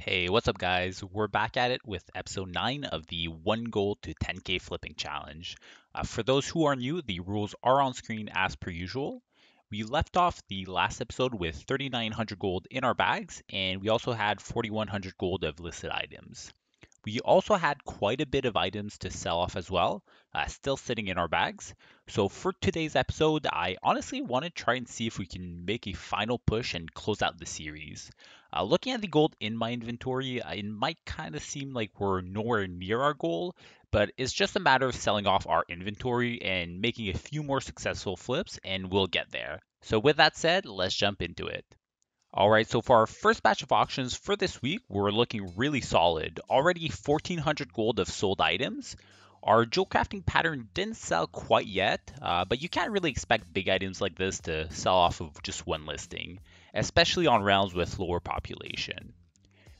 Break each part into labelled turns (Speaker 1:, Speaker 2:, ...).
Speaker 1: Hey, what's up, guys? We're back at it with episode 9 of the 1 gold to 10k flipping challenge. For those who are new, the rules are on screen as per usual. We left off the last episode with 3,900 gold in our bags, and we also had 4,100 gold of listed items. We also had quite a bit of items to sell off as well, still sitting in our bags. So for today's episode, I honestly want to try and see if we can make a final push and close out the series. Looking at the gold in my inventory, it might kind of seem like we're nowhere near our goal, but it's just a matter of selling off our inventory and making a few more successful flips, and we'll get there. So with that said, let's jump into it. All right, so for our first batch of auctions for this week, we're looking really solid. Already 1,400 gold of sold items. Our jewel crafting pattern didn't sell quite yet, but you can't really expect big items like this to sell off of just one listing, especially on rounds with lower population.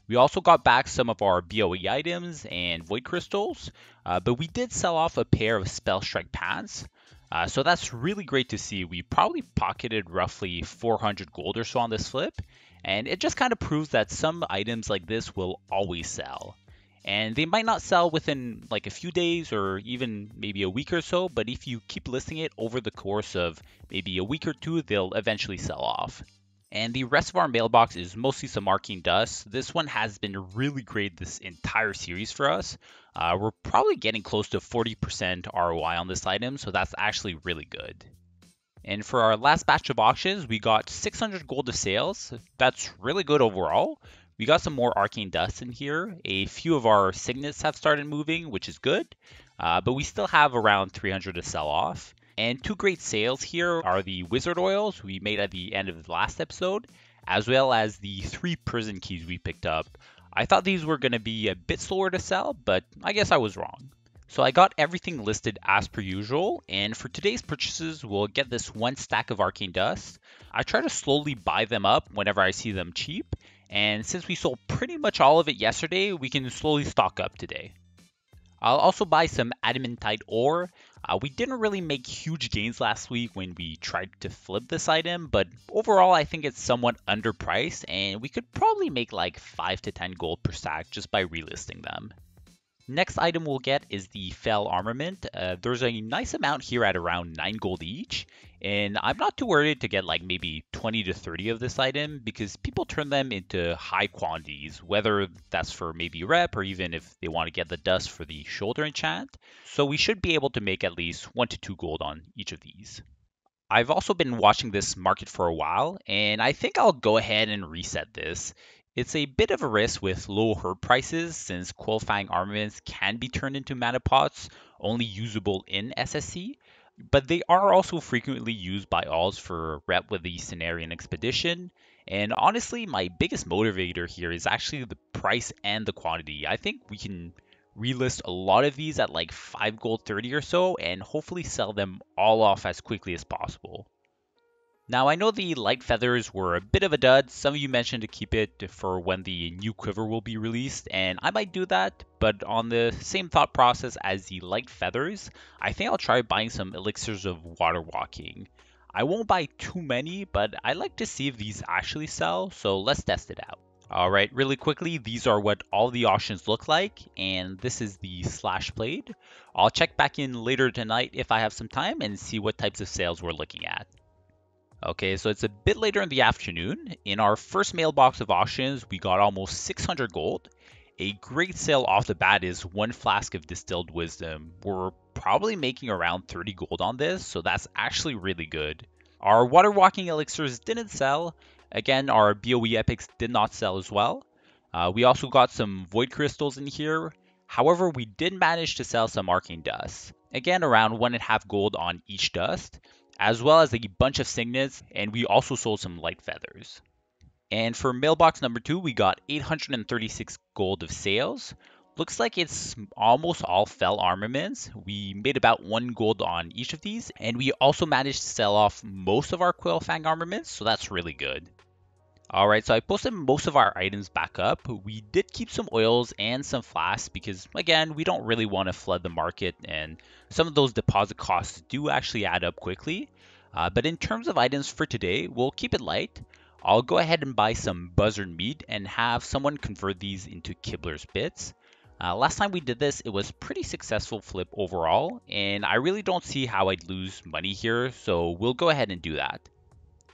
Speaker 1: We also got back some of our BOE items and void crystals, but we did sell off a pair of spell strike pants. So that's really great to see. We probably pocketed roughly 400 gold or so on this flip, and it just kind of proves that some items like this will always sell. And they might not sell within like a few days or even maybe a week or so, but if you keep listing it over the course of maybe a week or two, they'll eventually sell off. And the rest of our mailbox is mostly some arcane dust. This one has been really great this entire series for us. We're probably getting close to 40% ROI on this item, so that's actually really good. And for our last batch of auctions, we got 600 gold of sales. That's really good overall. We got some more arcane dust in here. A few of our signets have started moving, which is good, but we still have around 300 to sell off. And two great sales here are the wizard oils we made at the end of the last episode, as well as the 3 prison keys we picked up. I thought these were going to be a bit slower to sell, but I guess I was wrong. So I got everything listed as per usual, and for today's purchases, we'll get this one stack of arcane dust. I try to slowly buy them up whenever I see them cheap, and since we sold pretty much all of it yesterday, we can slowly stock up today. I'll also buy some adamantite ore. We didn't really make huge gains last week when we tried to flip this item, but overall I think it's somewhat underpriced and we could probably make like 5 to 10 gold per stack just by relisting them. Next item we'll get is the Fell Armament. There's a nice amount here at around 9 gold each, and I'm not too worried to get like maybe 20 to 30 of this item because people turn them into high quantities, whether that's for maybe rep or even if they want to get the dust for the shoulder enchant. So we should be able to make at least 1 to 2 gold on each of these. I've also been watching this market for a while, and I think I'll go ahead and reset this. It's a bit of a risk with low herb prices since Quillfang armaments can be turned into mana pots, only usable in SSC, but they are also frequently used by alls for rep with the Cenarian Expedition. And honestly, my biggest motivator here is actually the price and the quantity. I think we can relist a lot of these at like 5 gold 30 or so and hopefully sell them all off as quickly as possible. Now, I know the light feathers were a bit of a dud. Some of you mentioned to keep it for when the new quiver will be released, and I might do that, but on the same thought process as the light feathers, I think I'll try buying some elixirs of water walking. I won't buy too many, but I like to see if these actually sell, so let's test it out. Alright, really quickly, these are what all the auctions look like, and this is the slash blade. I'll check back in later tonight if I have some time and see what types of sales we're looking at. Okay, so it's a bit later in the afternoon. In our first mailbox of auctions, we got almost 600 gold. A great sale off the bat is 1 flask of distilled wisdom. We're probably making around 30 gold on this, so that's actually really good. Our water walking elixirs didn't sell. Again, our BOE epics did not sell as well. We also got some void crystals in here. However, we did manage to sell some arcane dust. Again, around 1.5 gold on each dust, as well as a bunch of signets, and we also sold some light feathers. And for mailbox number 2, we got 836 gold of sales. Looks like it's almost all fell armaments. We made about 1 gold on each of these, and we also managed to sell off most of our Quillfang armaments, so that's really good. Alright, so I posted most of our items back up. We did keep some oils and some flasks because, again, we don't really want to flood the market, and some of those deposit costs do actually add up quickly. But in terms of items for today, we'll keep it light. I'll go ahead and buy some buzzard meat and have someone convert these into Kibler's bits. Last time we did this, it was pretty successful flip overall, and I really don't see how I'd lose money here, so we'll go ahead and do that.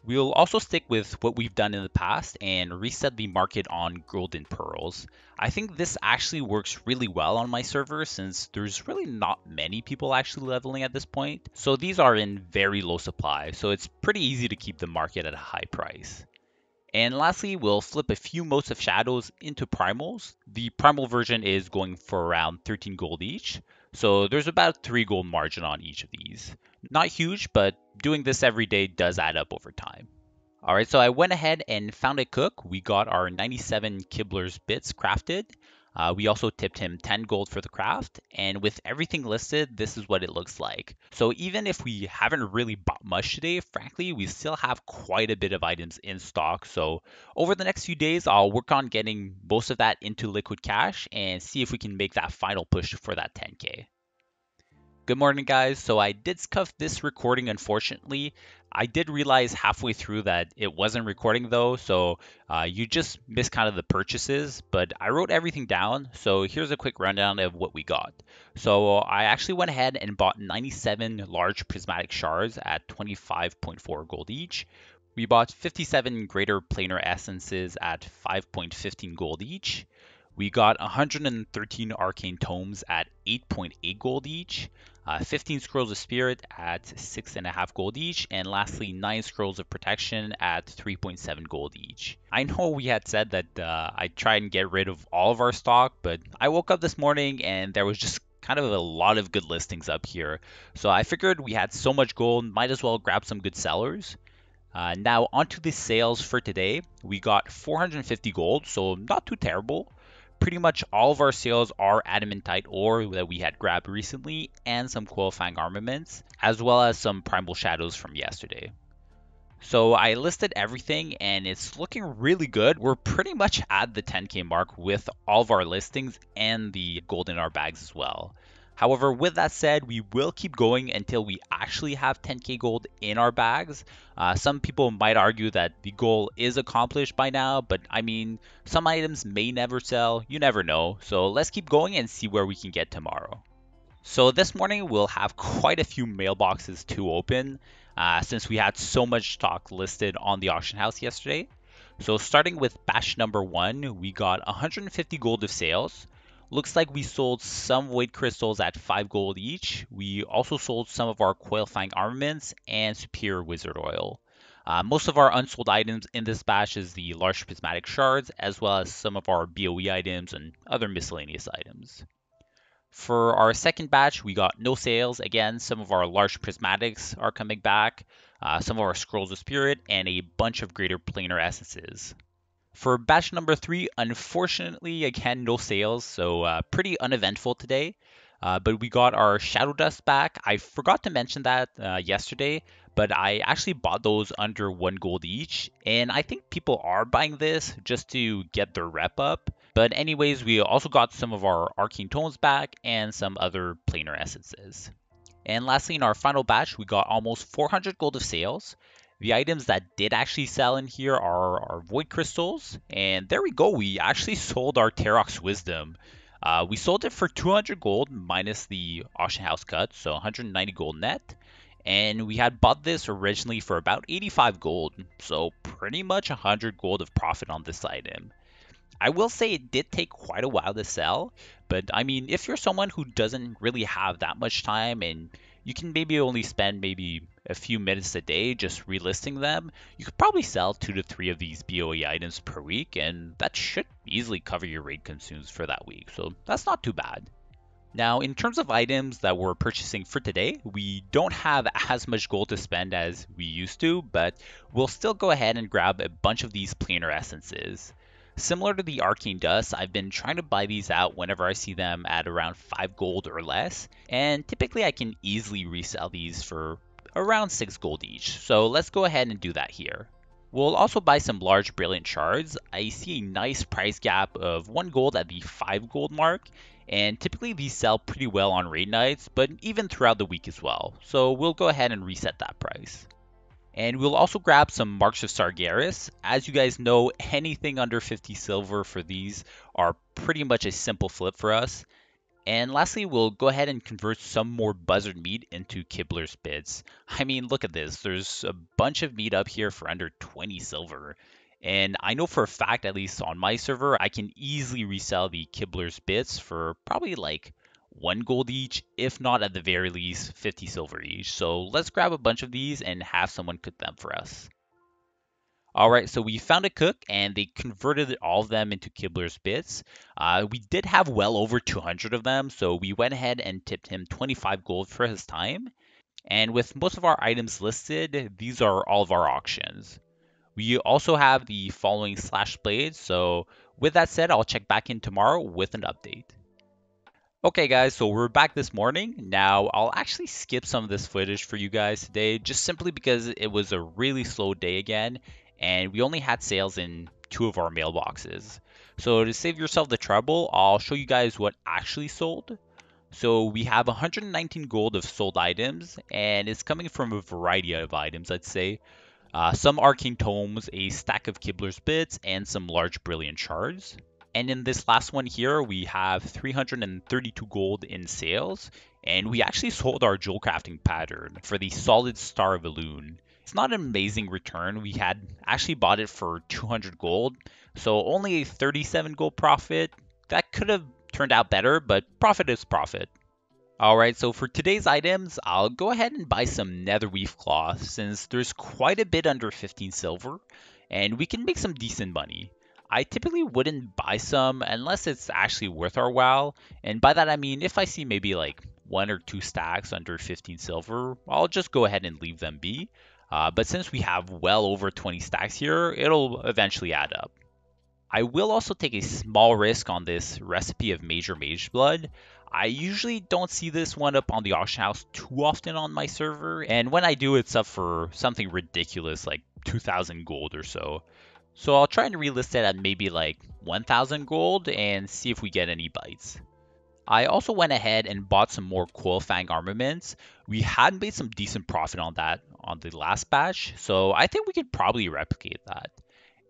Speaker 1: We'll also stick with what we've done in the past and reset the market on golden pearls. I think this actually works really well on my server since there's really not many people actually leveling at this point. So these are in very low supply, so it's pretty easy to keep the market at a high price. And lastly, we'll flip a few Motes of Shadows into primals. The primal version is going for around 13 gold each, so there's about 3 gold margin on each of these. Not huge, but doing this every day does add up over time. Alright, so I went ahead and found a cook. We got our 97 Kibler's bits crafted. We also tipped him 10 gold for the craft, and with everything listed, this is what it looks like. So even if we haven't really bought much today, frankly, we still have quite a bit of items in stock. So over the next few days, I'll work on getting most of that into liquid cash and see if we can make that final push for that 10k. Good morning, guys. So I did scuff this recording, unfortunately. I did realize halfway through that it wasn't recording though, so you just missed kind of the purchases, but I wrote everything down. So here's a quick rundown of what we got. So I actually went ahead and bought 97 large prismatic shards at 25.4 gold each. We bought 57 greater planar essences at 5.15 gold each. We got 113 arcane tomes at 8.8 gold each, 15 scrolls of spirit at 6.5 gold each, and lastly 9 scrolls of protection at 3.7 gold each. I know we had said that I'd try and get rid of all of our stock, but I woke up this morning and there was just kind of a lot of good listings up here. So I figured we had so much gold, might as well grab some good sellers. Now onto the sales for today. We got 450 gold, so not too terrible. Pretty much all of our sales are adamantite ore that we had grabbed recently and some Coilfang armaments, as well as some primal shadows from yesterday. So I listed everything and it's looking really good. We're pretty much at the 10k mark with all of our listings and the gold in our bags as well. However, with that said, we will keep going until we actually have 10k gold in our bags. Some people might argue that the goal is accomplished by now, but I mean, some items may never sell, you never know. So let's keep going and see where we can get tomorrow. So this morning we'll have quite a few mailboxes to open since we had so much stock listed on the auction house yesterday. So starting with batch number 1, we got 150 gold of sales. Looks like we sold some void crystals at 5 gold each. We also sold some of our Coilfang armaments and superior wizard oil. Most of our unsold items in this batch is the large prismatic shards, as well as some of our BOE items and other miscellaneous items. For our second batch, we got no sales. Again, some of our large prismatics are coming back, some of our scrolls of spirit, and a bunch of greater planar essences. For batch number 3, unfortunately, again, no sales, so pretty uneventful today. But we got our Shadow Dust back. I forgot to mention that yesterday, but I actually bought those under 1 gold each, and I think people are buying this just to get their rep up. But anyways, we also got some of our Arcane Tomes back and some other planar essences. And lastly, in our final batch, we got almost 400 gold of sales. The items that did actually sell in here are our Void Crystals, and there we go, we actually sold our Terox Wisdom. We sold it for 200 gold minus the auction house cut, so 190 gold net. And we had bought this originally for about 85 gold, so pretty much 100 gold of profit on this item. I will say it did take quite a while to sell, but I mean, if you're someone who doesn't really have that much time and you can maybe only spend maybe a few minutes a day just relisting them, you could probably sell 2 to 3 of these BOE items per week, and that should easily cover your raid consumes for that week, so that's not too bad. Now, in terms of items that we're purchasing for today, we don't have as much gold to spend as we used to, but we'll still go ahead and grab a bunch of these planar essences. Similar to the Arcane Dust, I've been trying to buy these out whenever I see them at around 5 gold or less, and typically I can easily resell these for around 6 gold each, so let's go ahead and do that here. We'll also buy some large brilliant shards. I see a nice price gap of 1 gold at the 5 gold mark, and typically these sell pretty well on raid nights, but even throughout the week as well, so we'll go ahead and reset that price. And we'll also grab some marks of Sargeras. As you guys know, anything under 50 silver for these are pretty much a simple flip for us. And lastly, we'll go ahead and convert some more buzzard meat into Kibler's bits. I mean, look at this. There's a bunch of meat up here for under 20 silver. And I know for a fact, at least on my server, I can easily resell the Kibler's bits for probably like 1 gold each, if not at the very least 50 silver each. So let's grab a bunch of these and have someone cook them for us. All right, so we found a cook and they converted all of them into Kibler's bits. We did have well over 200 of them, so we went ahead and tipped him 25 gold for his time. And with most of our items listed, these are all of our auctions. We also have the following slash blades, so with that said, I'll check back in tomorrow with an update. Okay guys, so we're back this morning. Now, I'll actually skip some of this footage for you guys today, just simply because it was a really slow day again, and we only had sales in 2 of our mailboxes. So to save yourself the trouble, I'll show you guys what actually sold. So we have 119 gold of sold items, and it's coming from a variety of items, I'd say. Some arcane tomes, a stack of Kibler's bits, and some large brilliant shards. And in this last one here, we have 332 gold in sales, and we actually sold our jewel crafting pattern for the solid Star of Elune. It's not an amazing return. We had actually bought it for 200 gold, so only a 37 gold profit. That could have turned out better, but profit is profit. Alright, so for today's items, I'll go ahead and buy some netherweave cloth since there's quite a bit under 15 silver, and we can make some decent money. I typically wouldn't buy some unless it's actually worth our while, and by that I mean if I see maybe like 1 or 2 stacks under 15 silver, I'll just go ahead and leave them be. But since we have well over 20 stacks here, it'll eventually add up. I will also take a small risk on this recipe of Major Mage Blood. I usually don't see this one up on the auction house too often on my server, and when I do, it's up for something ridiculous like 2,000 gold or so. So I'll try and relist it at maybe like 1,000 gold and see if we get any bites. I also went ahead and bought some more Coilfang armaments. We had made some decent profit on that on the last batch, so I think we could probably replicate that.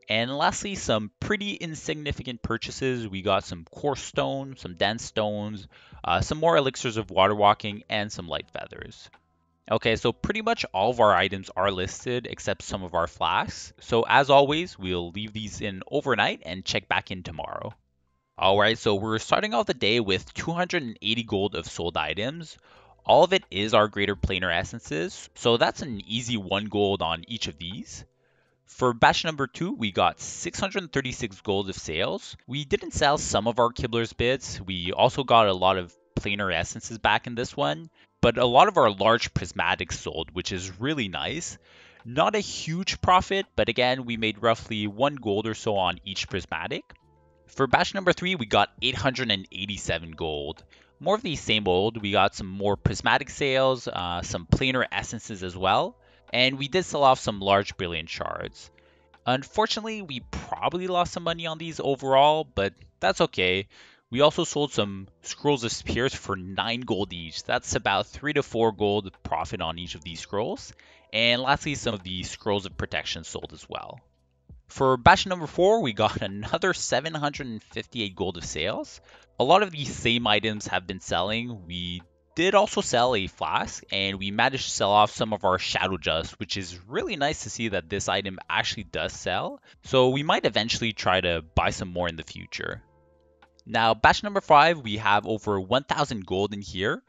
Speaker 1: And lastly, some pretty insignificant purchases. We got some coarse stone, some dense stones, some more elixirs of water walking, and some light feathers. Okay, so pretty much all of our items are listed except some of our flasks. So as always, we'll leave these in overnight and check back in tomorrow. Alright, so we're starting off the day with 280 gold of sold items. All of it is our greater planar essences, so that's an easy 1 gold on each of these. For batch number 2, we got 636 gold of sales. We didn't sell some of our Kibler's bits. We also got a lot of planar essences back in this one, but a lot of our large prismatics sold, which is really nice. Not a huge profit, but again, we made roughly 1 gold or so on each prismatic. For batch number 3, we got 887 gold. More of the same old. We got some more prismatic sales, some planar essences as well, and we did sell off some large brilliant shards. Unfortunately, we probably lost some money on these overall, but that's okay. We also sold some scrolls of spears for 9 gold each. That's about 3 to 4 gold profit on each of these scrolls. And lastly, some of the scrolls of protection sold as well. For batch number 4, we got another 758 gold of sales. A lot of these same items have been selling. We did also sell a flask, and we managed to sell off some of our Shadow Dust, which is really nice to see that this item actually does sell. So we might eventually try to buy some more in the future. Now, batch number 5, we have over 1,000 gold in here.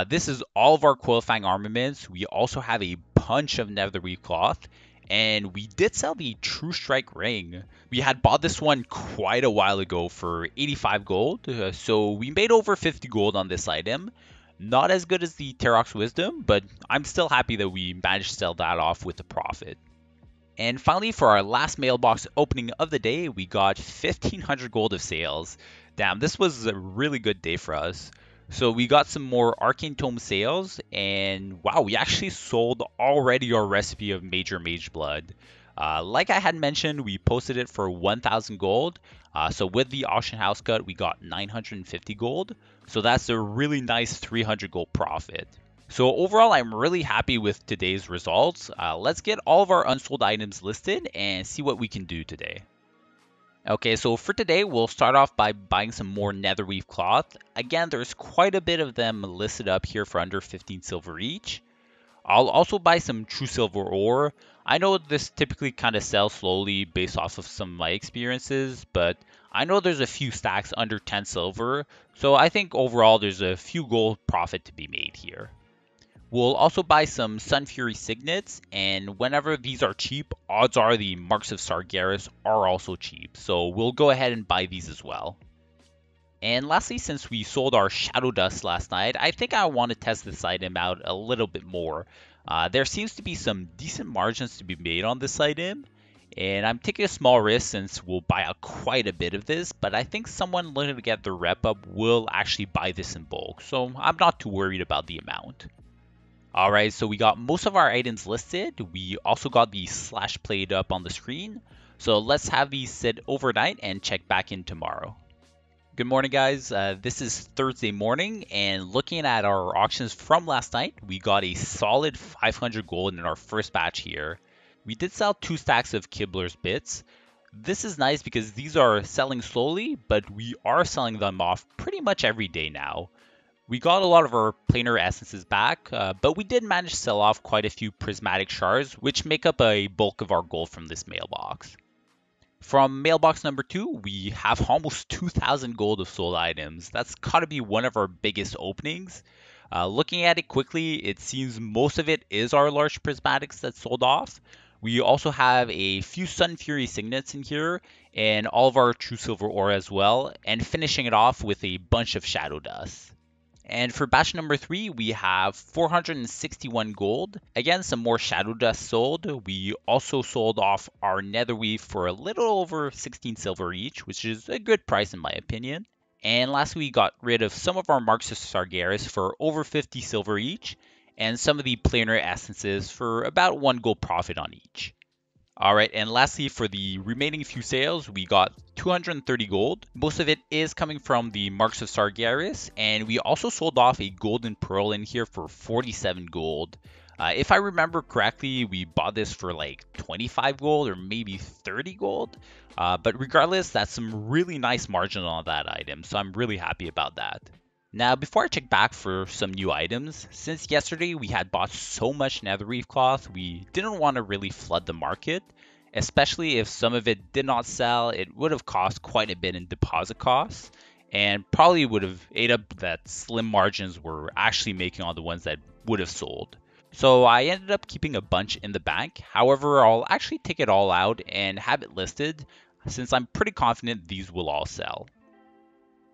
Speaker 1: This is all of our Coilfang armaments. We also have a bunch of netherweave cloth, and we did sell the True Strike ring. We had bought this one quite a while ago for 85 gold, so we made over 50 gold on this item. Not as good as the Terox Wisdom, but I'm still happy that we managed to sell that off with a profit. And finally, for our last mailbox opening of the day, we got 1,500 gold of sales. Damn, this was a really good day for us. So we got some more Arcane Tome sales, and wow, we actually sold already our recipe of Major Mage Blood. Like I had mentioned, we posted it for 1,000 gold. So with the auction house cut, we got 950 gold. So that's a really nice 300 gold profit. So overall, I'm really happy with today's results. Let's get all of our unsold items listed and see what we can do today. Okay, so for today, we'll start off by buying some more netherweave cloth. Again, there's quite a bit of them listed up here for under 15 silver each. I'll also buy some true silver ore. I know this typically kind of sells slowly based off of some of my experiences, but I know there's a few stacks under 10 silver, so I think overall there's a few gold profit to be made here. We'll also buy some Sun Fury signets, and whenever these are cheap, odds are the marks of Sargeras are also cheap, so we'll go ahead and buy these as well. And lastly, since we sold our Shadow Dust last night, I think I want to test this item out a little bit more. There seems to be some decent margins to be made on this item, and I'm taking a small risk since we'll buy out quite a bit of this, but I think someone looking to get their rep up will actually buy this in bulk, so I'm not too worried about the amount. Alright, so we got most of our items listed. We also got the slash played up on the screen. So let's have these sit overnight and check back in tomorrow. Good morning, guys. This is Thursday morning, and looking at our auctions from last night, we got a solid 500 gold in our first batch here. We did sell 2 stacks of Kibler's bits. This is nice because these are selling slowly, but we are selling them off pretty much every day now. We got a lot of our planar essences back, but we did manage to sell off quite a few prismatic shards, which make up a bulk of our gold from this mailbox. From mailbox number 2, we have almost 2,000 gold of sold items. That's gotta be one of our biggest openings. Looking at it quickly, it seems most of it is our large prismatics that sold off. We also have a few Sun Fury signets in here, and all of our true silver ore as well, and finishing it off with a bunch of shadow dust. And for batch number 3, we have 461 gold. Again, some more shadow dust sold. We also sold off our netherweave for a little over 16 silver each, which is a good price in my opinion. And lastly, we got rid of some of our marks of Sargeras for over 50 silver each, and some of the planar essences for about 1 gold profit on each. Alright, and lastly, for the remaining few sales, we got 230 gold. Most of it is coming from the Marks of Sargeras, and we also sold off a golden pearl in here for 47 gold. If I remember correctly, we bought this for like 25 gold or maybe 30 gold. But regardless, that's some really nice margin on that item, so I'm really happy about that. Now, before I check back for some new items, since yesterday we had bought so much netherweave cloth, we didn't want to really flood the market, especially if some of it did not sell. It would have cost quite a bit in deposit costs, and probably would have ate up that slim margins we're actually making on the ones that would have sold. So I ended up keeping a bunch in the bank. However, I'll actually take it all out and have it listed, since I'm pretty confident these will all sell.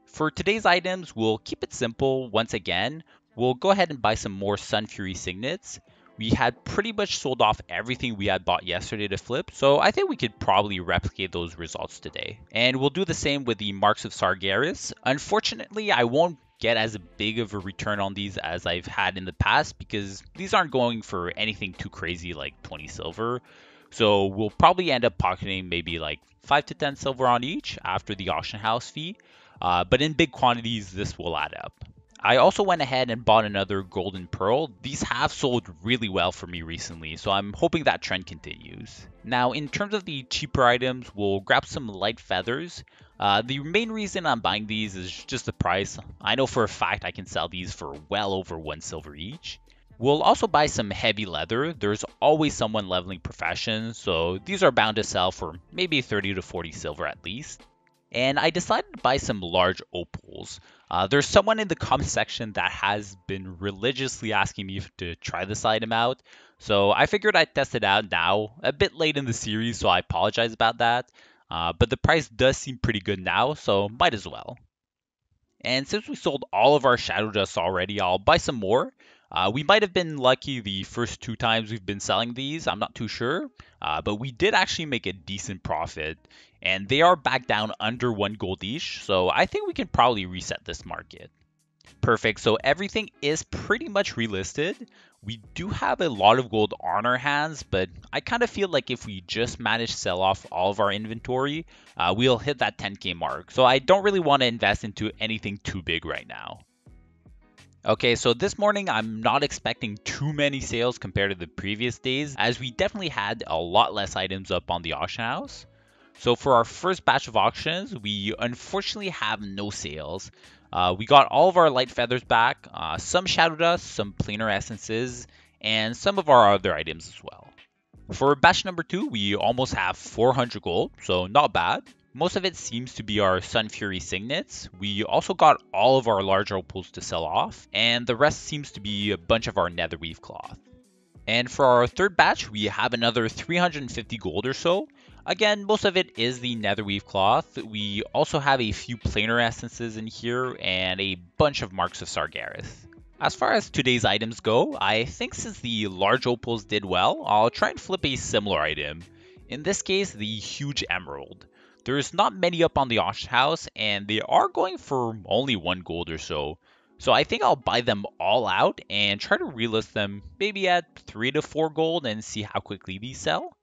Speaker 1: For today's items, we'll keep it simple once again. We'll go ahead and buy some more Sun Fury signets. We had pretty much sold off everything we had bought yesterday to flip, so I think we could probably replicate those results today. And we'll do the same with the Marks of Sargeras. Unfortunately, I won't get as big of a return on these as I've had in the past because these aren't going for anything too crazy like 20 silver. So we'll probably end up pocketing maybe like 5 to 10 silver on each after the auction house fee. But in big quantities, this will add up. I also went ahead and bought another golden pearl. These have sold really well for me recently, so I'm hoping that trend continues. Now, in terms of the cheaper items, we'll grab some light feathers. The main reason I'm buying these is just the price. I know for a fact I can sell these for well over 1 silver each. We'll also buy some heavy leather. There's always someone leveling profession, so these are bound to sell for maybe 30 to 40 silver at least. And I decided to buy some large opals. There's someone in the comment section that has been religiously asking me to try this item out, so I figured I'd test it out now, a bit late in the series, so I apologize about that. But the price does seem pretty good now, so might as well. And since we sold all of our Shadow Dust already, I'll buy some more. We might have been lucky the first 2 times we've been selling these, I'm not too sure. But we did actually make a decent profit. And they are back down under 1 gold each, so I think we can probably reset this market. Perfect, so everything is pretty much relisted. We do have a lot of gold on our hands, but I kind of feel like if we just manage to sell off all of our inventory, we'll hit that 10k mark. So I don't really want to invest into anything too big right now. Okay, so this morning I'm not expecting too many sales compared to the previous days, as we definitely had a lot less items up on the auction house. So for our first batch of auctions, we unfortunately have no sales. We got all of our light feathers back, some shadow dust, some planar essences, and some of our other items as well. For batch number 2, we almost have 400 gold, so not bad. Most of it seems to be our Sun Fury signets. We also got all of our large opals to sell off, and the rest seems to be a bunch of our netherweave cloth. And for our third batch, we have another 350 gold or so. Again, most of it is the netherweave cloth. We also have a few planar essences in here and a bunch of marks of Sargeras. As far as today's items go, I think since the large opals did well, I'll try and flip a similar item. In this case, the huge emerald. There's not many up on the auction house, and they are going for only 1 gold or so. So I think I'll buy them all out and try to relist them maybe at 3 to 4 gold and see how quickly these sell.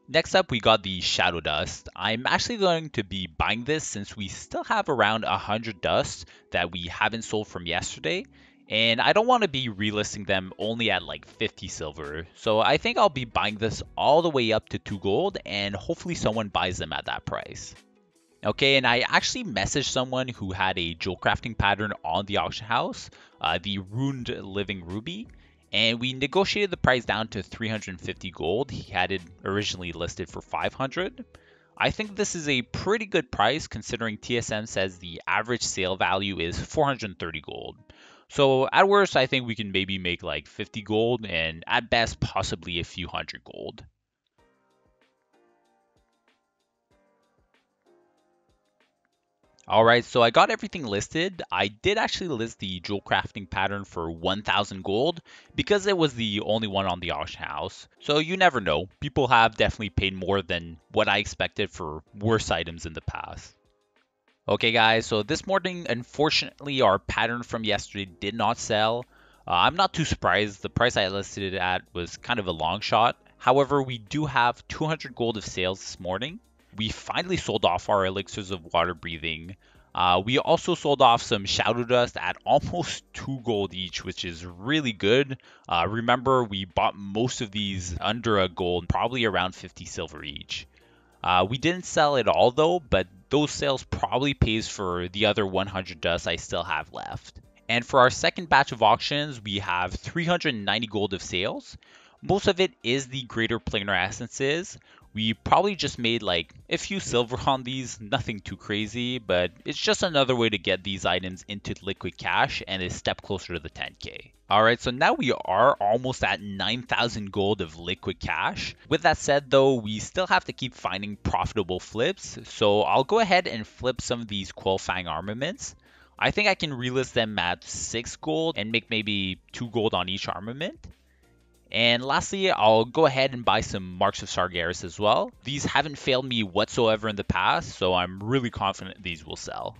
Speaker 1: Next up, we got the Shadow Dust. I'm actually going to be buying this since we still have around 100 dusts that we haven't sold from yesterday, and I don't want to be relisting them only at like 50 silver. So I think I'll be buying this all the way up to 2 gold, and hopefully someone buys them at that price. Okay, and I actually messaged someone who had a jewel crafting pattern on the auction house, the Ruined Living Ruby, and we negotiated the price down to 350 gold. He had it originally listed for 500. I think this is a pretty good price considering TSM says the average sale value is 430 gold. So at worst, I think we can maybe make like 50 gold, and at best, possibly a few hundred gold. All right, so I got everything listed. I did actually list the jewel crafting pattern for 1000 gold because it was the only one on the auction house. So you never know. People have definitely paid more than what I expected for worse items in the past. Okay, guys, so this morning, unfortunately, our pattern from yesterday did not sell. I'm not too surprised. The price I listed it at was kind of a long shot. However, we do have 200 gold of sales this morning. We finally sold off our elixirs of water breathing. We also sold off some shadow dust at almost 2 gold each, which is really good. Remember, we bought most of these under a gold, probably around 50 silver each. We didn't sell it all though, but those sales probably pays for the other 100 dust I still have left. And for our second batch of auctions, we have 390 gold of sales. Most of it is the greater planar essences. We probably just made like a few silver on these, nothing too crazy, but it's just another way to get these items into liquid cash and a step closer to the 10k. Alright, so now we are almost at 9,000 gold of liquid cash. With that said though, we still have to keep finding profitable flips, so I'll go ahead and flip some of these Quillfang armaments. I think I can relist them at 6 gold and make maybe 2 gold on each armament. And lastly, I'll go ahead and buy some Marks of Sargeras as well. These haven't failed me whatsoever in the past, so I'm really confident these will sell.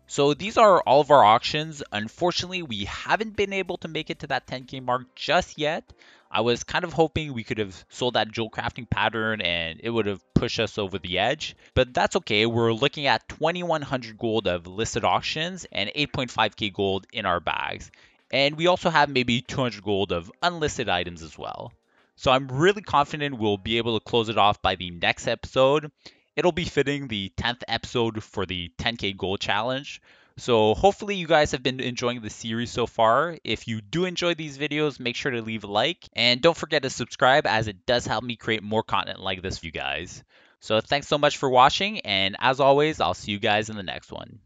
Speaker 1: So these are all of our auctions. Unfortunately, we haven't been able to make it to that 10k mark just yet. I was kind of hoping we could have sold that jewel crafting pattern and it would have pushed us over the edge. But that's okay. We're looking at 2100 gold of listed auctions and 8.5k gold in our bags. And we also have maybe 200 gold of unlisted items as well. So I'm really confident we'll be able to close it off by the next episode. It'll be fitting the 10th episode for the 10k gold challenge. So hopefully you guys have been enjoying the series so far. If you do enjoy these videos, make sure to leave a like and don't forget to subscribe as it does help me create more content like this for you guys. So thanks so much for watching, and as always, I'll see you guys in the next one.